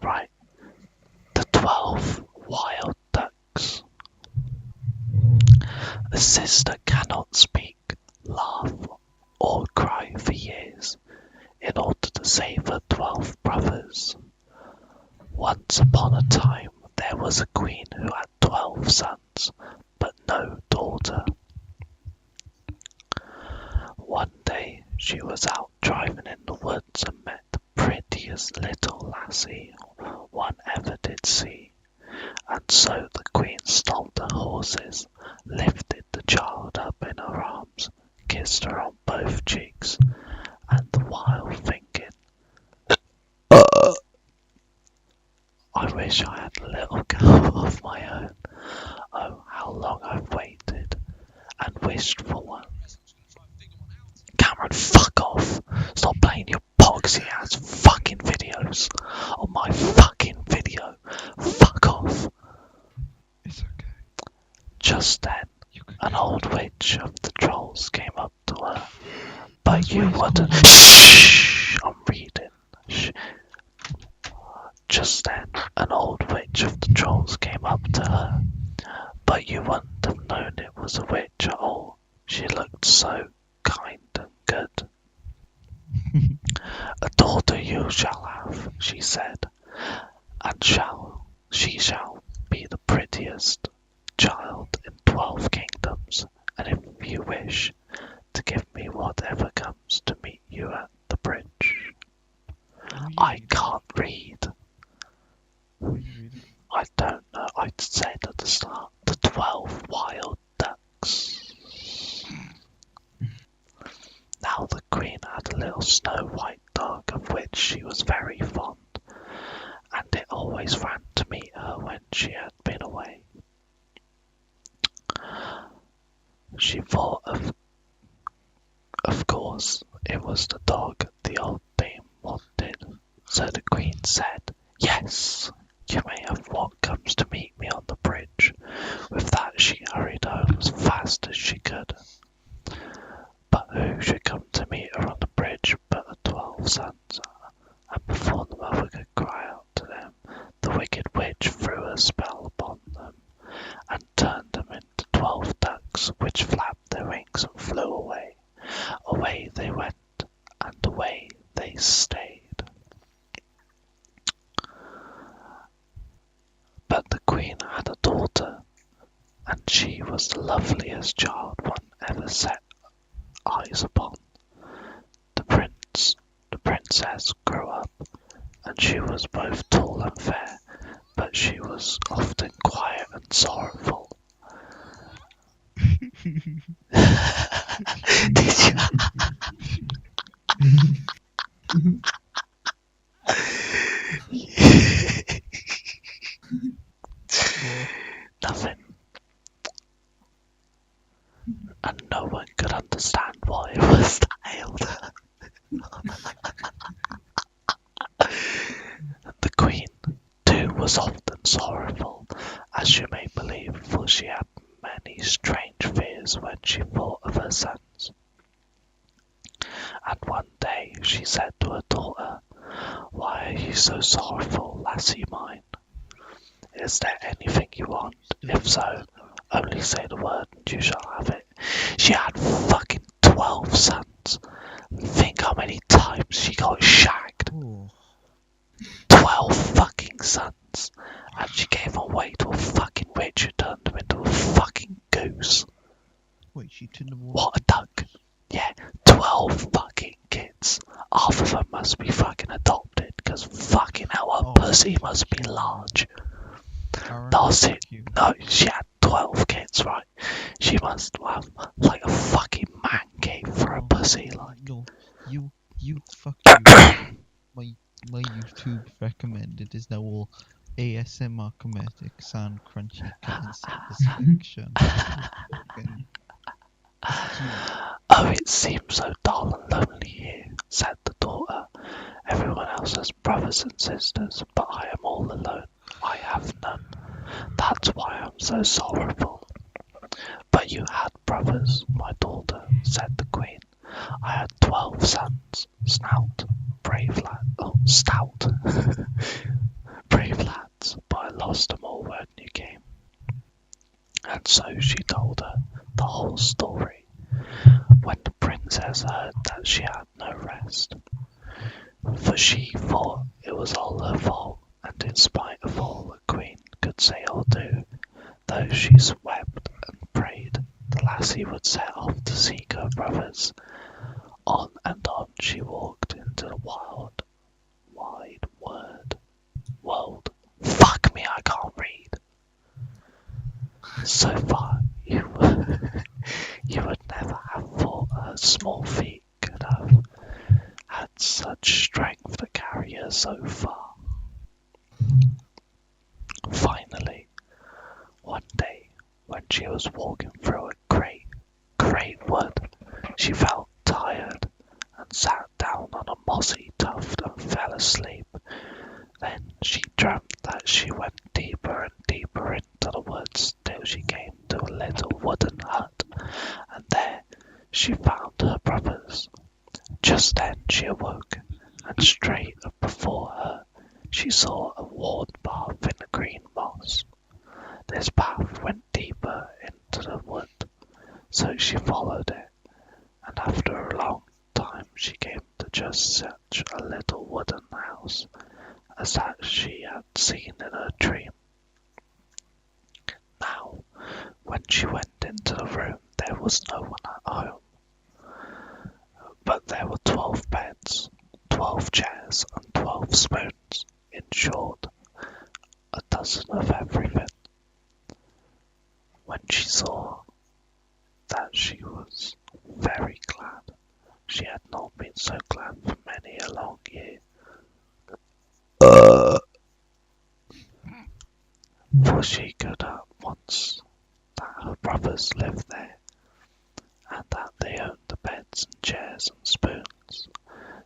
right. The 12 wild ducks. A sister cannot speak, laugh, or cry for years in order to save her 12 brothers. Once upon a time, there was a queen who had 12 sons, but no daughter. One day she was out driving in the woods and met the prettiest little lassie one ever did see, and so the queen stopped her horses, lifted the child up in her arms, kissed her on both cheeks, and the while thinking, I wish I had a little girl of my own. Oh, how long I've waited and wished for one. Cameron, fuck off. Stop playing your poxy ass fucking videos on my fucking video. Fuck off. It's okay. Just then, an old witch of the trolls came up to her. But you wouldn't. Shh! I'm reading. Shh. Just then, an old witch of the trolls came up to her. But you wouldn't have known it was a witch at all. She looked so kind and good. A daughter you shall have, she said, and she shall be the prettiest child in 12 kingdoms, and if you wish to give me whatever comes to meet you at the bridge. I can't read. I don't know. I said at the start, the 12 wild ducks. Now the queen had a little snow white dog of which she was very fond, and it always ran to meet her when she had been away. She thought of course, it was the dog the old dame wanted, so the queen said, yes, you may have what comes to meet me on the bridge. With that she hurried home as fast as she could. But who should come to meet her on the bridge but the 12 sons? And before the mother could cry out to them, the wicked witch threw a spell upon them, and turned them into 12 ducks, which flapped their wings and flew away. Away they went, and away they stayed. But the queen had a daughter, and she was the loveliest child one ever set eyes upon. The princess grew up, and she was both tall and fair, but she was often quiet and sorrowful. Did you? Nothing. And no one could understand why it was ailed her. The queen, too, was often sorrowful, as you may believe, for she had many strange fears when she thought of her sons. And one day she said to her daughter, why are you so sorrowful, lassie mine? Is there anything you want? If so, only say the word and you shall have it. She had fucking 12 sons. Think how many times she got shagged. Oh. 12 fucking sons. And she gave them away to a fucking witch who turned them into a fucking goose. Wait, she turned them all. What a duck. Yeah, 12 fucking kids. Half of them must be fucking adopted, because fucking hell, her pussy must be large. That's it. No, she had 12 kids, right? She must have like a fucking man cave for a pussy, like. No, you fuck you. My YouTube recommended is now all ASMR comedics and crunchy kitten satisfaction. Oh, it seems so dull and lonely here, said the daughter. Everyone else has brothers and sisters, but I am all alone. I have none. That's why I'm so sorrowful. But you had brothers, my daughter, said the queen. I had 12 sons, stout, brave lad, stout, lost them all when you came. And so she told her the whole story. When the princess heard that, she had no rest, for she thought it was all her fault, and in spite of all the queen could say or do, though she wept and prayed, the lassie would set off to seek her brothers. On and on she walked into the wide world. Fuck me, I can't read. So far, you would never have thought her small feet could have had such strength to carry her so far. Finally, one day, when she was walking through a great wood, she felt tired and sat down on a mossy tuft and fell asleep. Then she dreamt that she went deeper and deeper into the woods till she came to a little wooden hut, and there she found her brothers. Just then she awoke, and straight before her she saw a worn path in the green moss. This path went deeper into the wood, so she followed it, and after a long time she came to just such a little wooden house as that she had seen in her dream. Now, when she went into the room, there was no one at home, but there were 12 beds, 12 chairs, and 12 spoons. In short, a dozen of everything. When she saw that, she was very glad. She had not been so glad for many a long year. For she could at once that her brothers lived there, and that they owned the beds and chairs and spoons.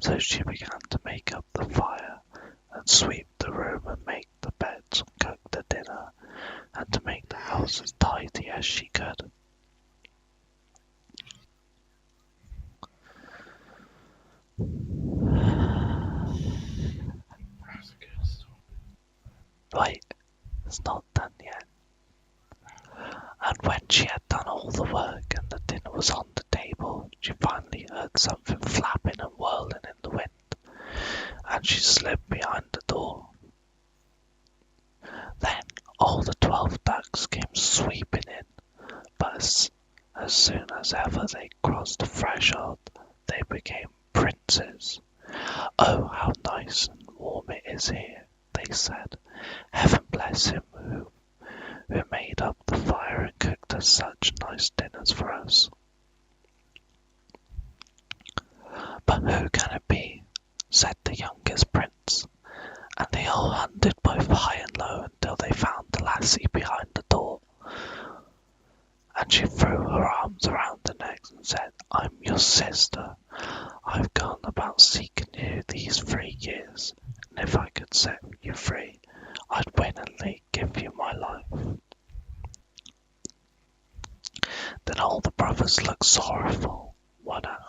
So she began to make up the fire, and sweep the room, and make the beds, and cook the dinner, and to make the house as tidy as she could. Wait, it's not done yet. And when she had done all the work and the dinner was on the table, she finally heard something flapping and whirling in the wind, and she slid behind the door. Then all the 12 ducks came sweeping in, but as soon as ever they crossed the threshold, they became princes. "Oh, how nice and warm it is here," they said. "Heaven bless him who made up the fire and cooked us such nice dinners for us." "But who can it be?" said the youngest prince, and they all hunted both high and low until they found the lassie behind the door. And she threw her arms around their necks and said, "I'm your sister. I've gone about seeking you these 3 years, and if I could set you free, I'd willingly give you my life." Then all the brothers looked sorrowful, one at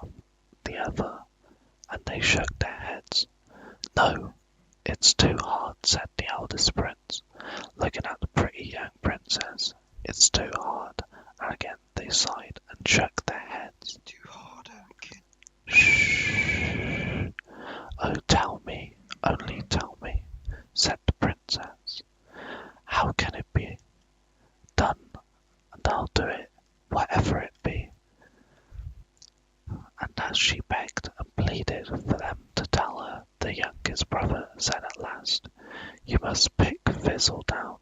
the other, and they shook their heads. "No, it's too hard," said the eldest prince, looking at the pretty young princess. "It's too hard." And again they sighed and shook their heads. Too hard, kid. "Shh! Oh, tell me, only tell me," said the princess. "How can it be done? And I'll do it, whatever it be." And as she begged and pleaded for them to tell her, the youngest brother said at last, "You must pick Thistledown,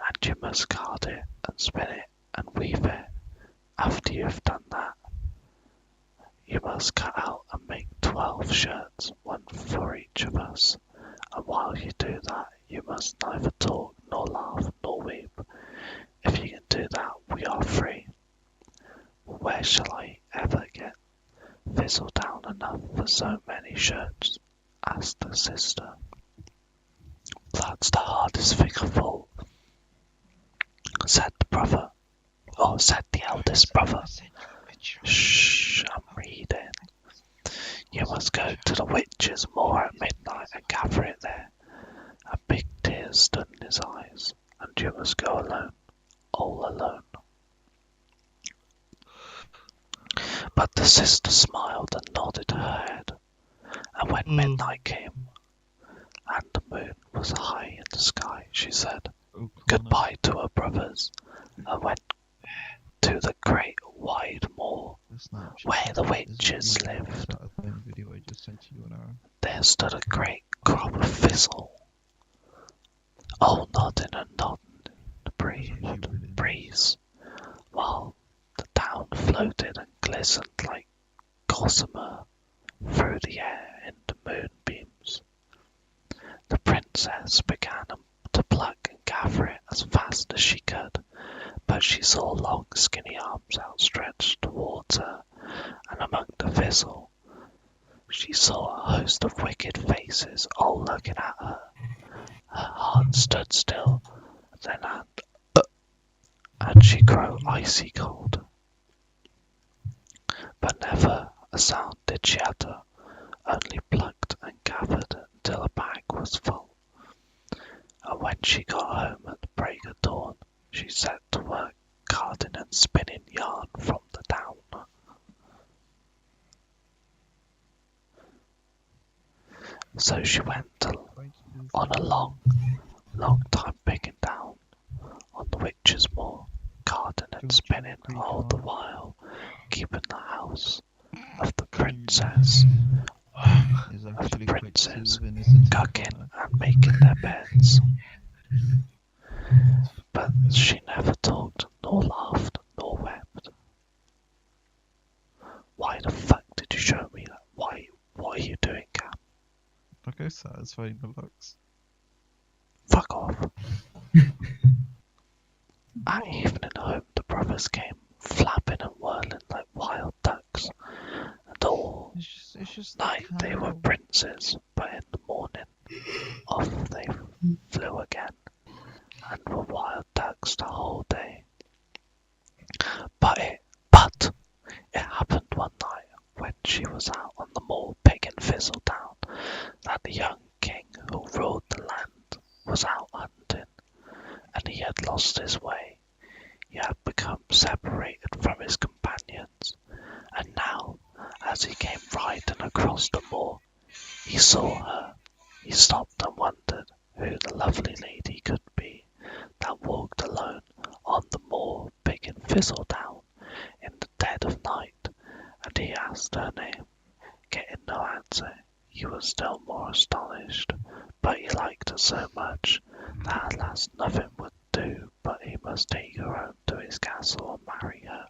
and you must card it and spin it and weave it. After you've done that, you must cut out and make 12 shirts, one for each of us. And while you do that, you must neither talk, nor laugh, nor weep. If you can do that, we are free." "Where shall I ever get Thistledown enough for so many shirts?" asked the sister. "That's the hardest thing of all," said the eldest brother. "Shh, I'm reading. You must go to the witch's moor at midnight and gather it there, and big tears sister smiled and nodded her head, and when midnight came and the moon was high in the sky, she said O'Connor. goodbye to her brothers and went to the great wide moor The Snapchat where the is witches really lived. satisfying video I just sent you an hour. There stood a great crop of thistle, all nodding and nodding in the breeze, while the town floated and glistened like gossamer through the air in the moonbeams. The princess began to pluck and gather it as fast as she could, but she saw long skinny arms outstretched towards her, and among the thistle she saw a host of wicked faces all looking at her. Her heart stood still, then and she grew icy cold. But never a sound did she utter, only plucked and gathered until her bag was full. And when she got home at the break of dawn, she set to work carding and spinning yarn from the down. So she went on a long time picking down on the witch's moor, carding and spinning all the while, keeping the house of the princess, Is of the actually quite princes, soothing, isn't it? cooking and making their beds. But she never talked, nor laughed, nor wept. Why the fuck did you show me that? What are you doing, Cam? Look how satisfying it looks. Fuck off. At evening home, the brothers came, flapping and whirling like wild ducks, and all It's just night they were calm. princes, but in the morning off they flew again, and were wild ducks the whole day. But it happened one night when she was out on the moor picking thistledown that the young king who ruled the land was out hunting, and he had lost his way. He had become separated from his companions, and now, as he came riding across the moor, he saw her. He stopped and wondered who the lovely lady could be that walked alone on the moor picking thistledown in the dead of night, and he asked her name. Getting no answer, he was still more astonished, but he liked her so much that at last nothing would do but he must take her home to his castle and marry her.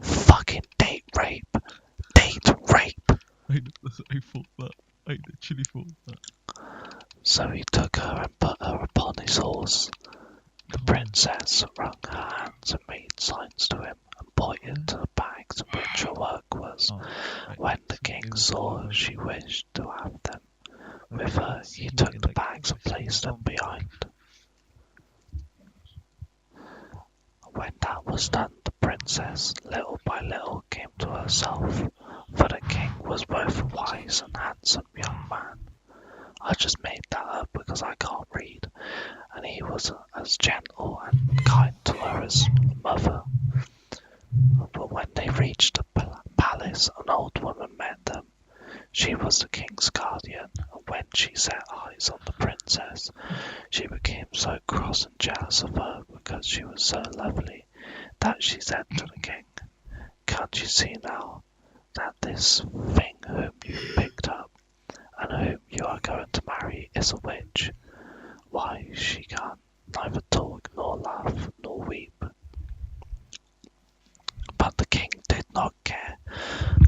Fucking date rape! Date rape! I thought that. I literally thought that. So he took her and put her upon his horse. The princess wrung her hands and made signs to him and pointed to the bags in which her work was. Oh, right. When the So king it was saw all she wished to have them like, with her, it's he really took the like bags and placed them some- behind. When that was done, the princess, little by little, came to herself, for the king was both a wise and handsome young man. I just made that up because I can't read, and he was as gentle and kind to her as a mother. But when they reached the palace, an old woman met them. She was the king's guardian, and when she set eyes on the princess, she became so cross and jealous of her because she was so lovely that she said to the king, "Can't you see now that this thing whom you picked up and whom you are going to marry is a witch? Why, she can neither talk nor laugh nor weep." But the king did not care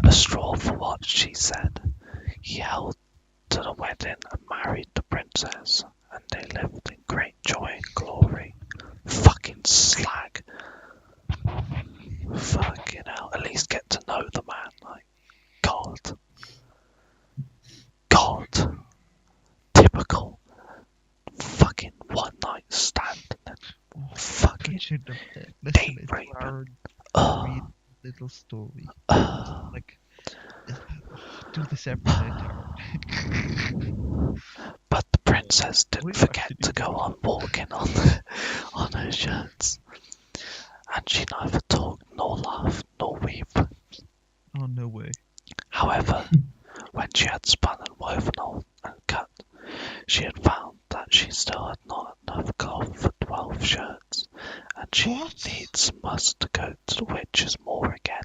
a straw for what she said. He held to the wedding and married the princess, and they lived in great joy and glory. Fucking slag. Fucking hell. At least get to know the man. Like, God. God. Typical. Fucking one night stand. And then fucking Richard, listen, date it's rape. our Ugh. read little story. Ugh. Like, do this every night, But the princess didn't We've forget actually to go on walking on her shirts, and she neither talked nor laughed nor weep. Oh, no way. However, when she had spun and woven all and cut, she had found that she still had not enough cloth for 12 shirts, and she What? needs must go to the witch's moor again.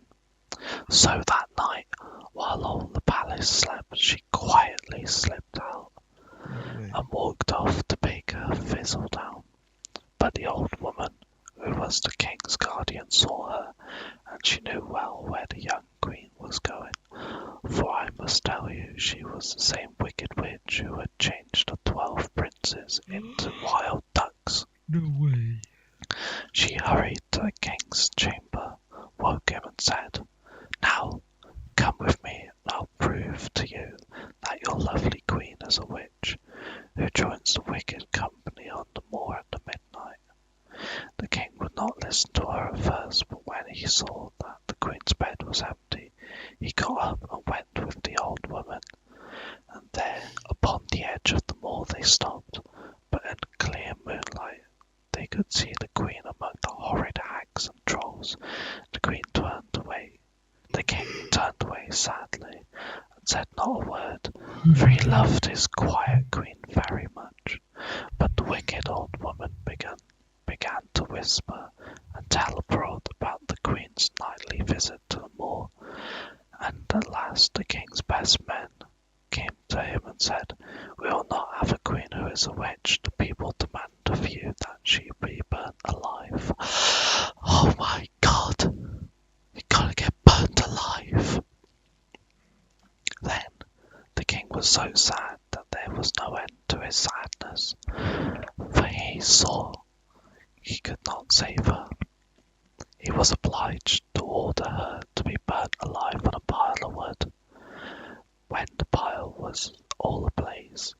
So that night, while all the palace slept, she quietly slipped out No way. and walked off to bake her fizzle down. But the old woman, who was the king's guardian, saw her, and she knew well where the young queen was going. For I must tell you, she was the same wicked witch who had changed the 12 princes into wild ducks. No way. She hurried to the king's chamber, woke him and said, "Now, come with me, and I'll prove to you that your lovely queen is a witch, who joins the wicked company on the moor at the midnight." The king would not listen to her at first, but when he saw that the queen's bed was empty, he got up and went with the old woman. And there, upon the edge of the moor, they stopped, but in clear moonlight they could see the queen among the horrid hags and trolls. The queen turned away. The king turned away sadly, and said not a word, for he loved his quiet queen very much. But the wicked old woman began to whisper and tell abroad about the queen's nightly visit to the moor, and at last the king's best men came to him and said, "We will not have a queen who is a witch. The people demand of you that she be burnt alive." Oh my god, you gotta get burnt alive. Then the king was so sad that there was no end to his sadness, for he saw he could not save her. He was obliged to order her to be burnt alive on a pile of wood. When the pile was all ablaze,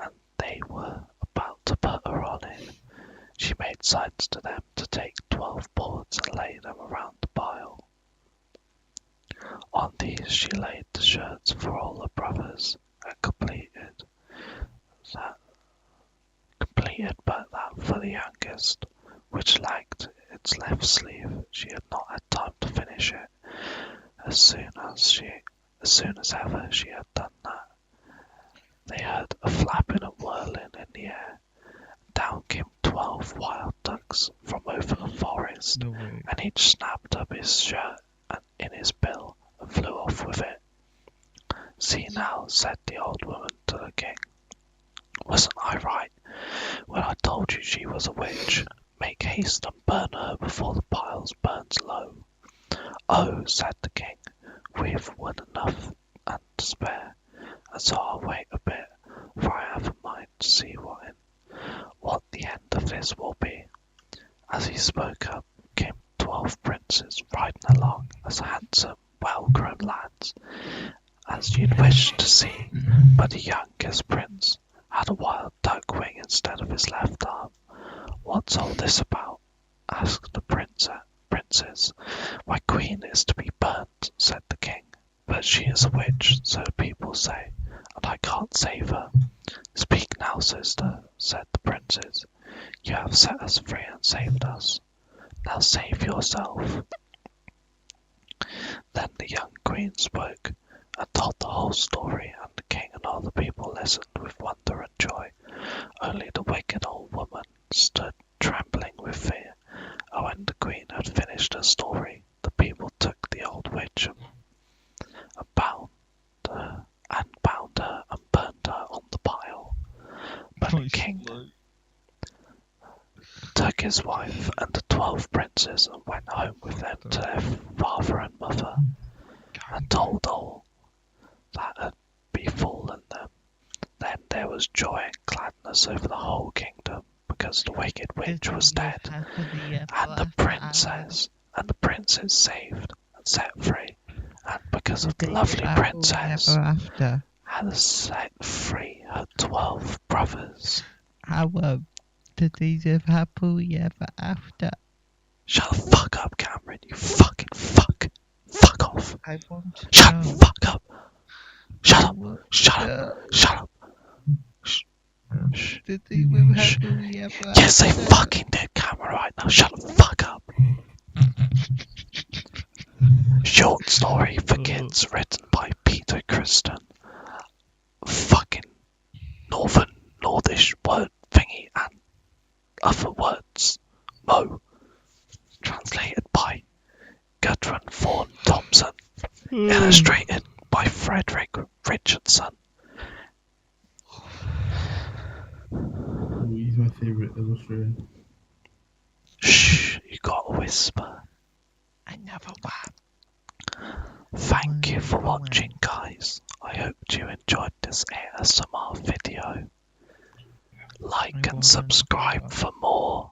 and they were about to put her on it, she made signs to them to take 12 boards and lay them around the pile. On these she laid the shirts for all her brothers, and completed but that for the youngest, which lacked its left sleeve. She had not had time to finish it. As soon as ever she had done that, they heard a flapping and whirling in the air. Down came 12 wild ducks from over the forest, No way. and each snapped up his shirt and in his bill and flew off with it. "See now," said the old woman to the king, "wasn't I right when I told you she was a witch? Make haste and burn her before the piles burns low." "Oh," said the king, "we've wood enough and to spare, and so I'll wait a bit, for I have a mind to see what the end of this will be." As he spoke up, came 12 princes riding along as handsome, well-grown lads as you'd wish to see, but the youngest prince had a wild duck wing instead of his left arm. "What's all this about?" asked the princes. "My queen is to be burnt," said the king, "but she is a witch, so people say, and I can't save her." "Speak now, sister," said the princes. "You have set us free and saved us. Now save yourself." Then the young queen spoke and told the whole story, and the king and all the people listened with wonder and joy. Only the wicked old woman stood trembling with fear, and when the queen had finished her story, the people took the old witch and bound her and burned her on the pile. But the king took his wife and the 12 princes and went home with them to their father and mother, and told all that had befallen them. Then there was joy and gladness over the whole kingdom, because the wicked witch was dead, and the princes saved and set free, and because of the lovely princess had set free her 12 brothers. How did they live happily ever after? Shut the fuck up, Cameron, you fucking fuck. Fuck off. I want to Shut know. the fuck up. Shut up. Shut up. Shut up. Shh. Did they live Shh. happily ever Yes, they after? fucking did, Cameron, right now. Shut the fuck up. Short story for kids written by Peter Kristen. Fucking Northish word thingy and other words. Mo. Translated by Gudrun Thorne Thompson. Illustrated by Frederick Richardson. Oh, he's my favourite illustrator. Shh, you gotta whisper. Another one. Thank you for watching, guys. I hope you enjoyed this ASMR video. Like and subscribe for more.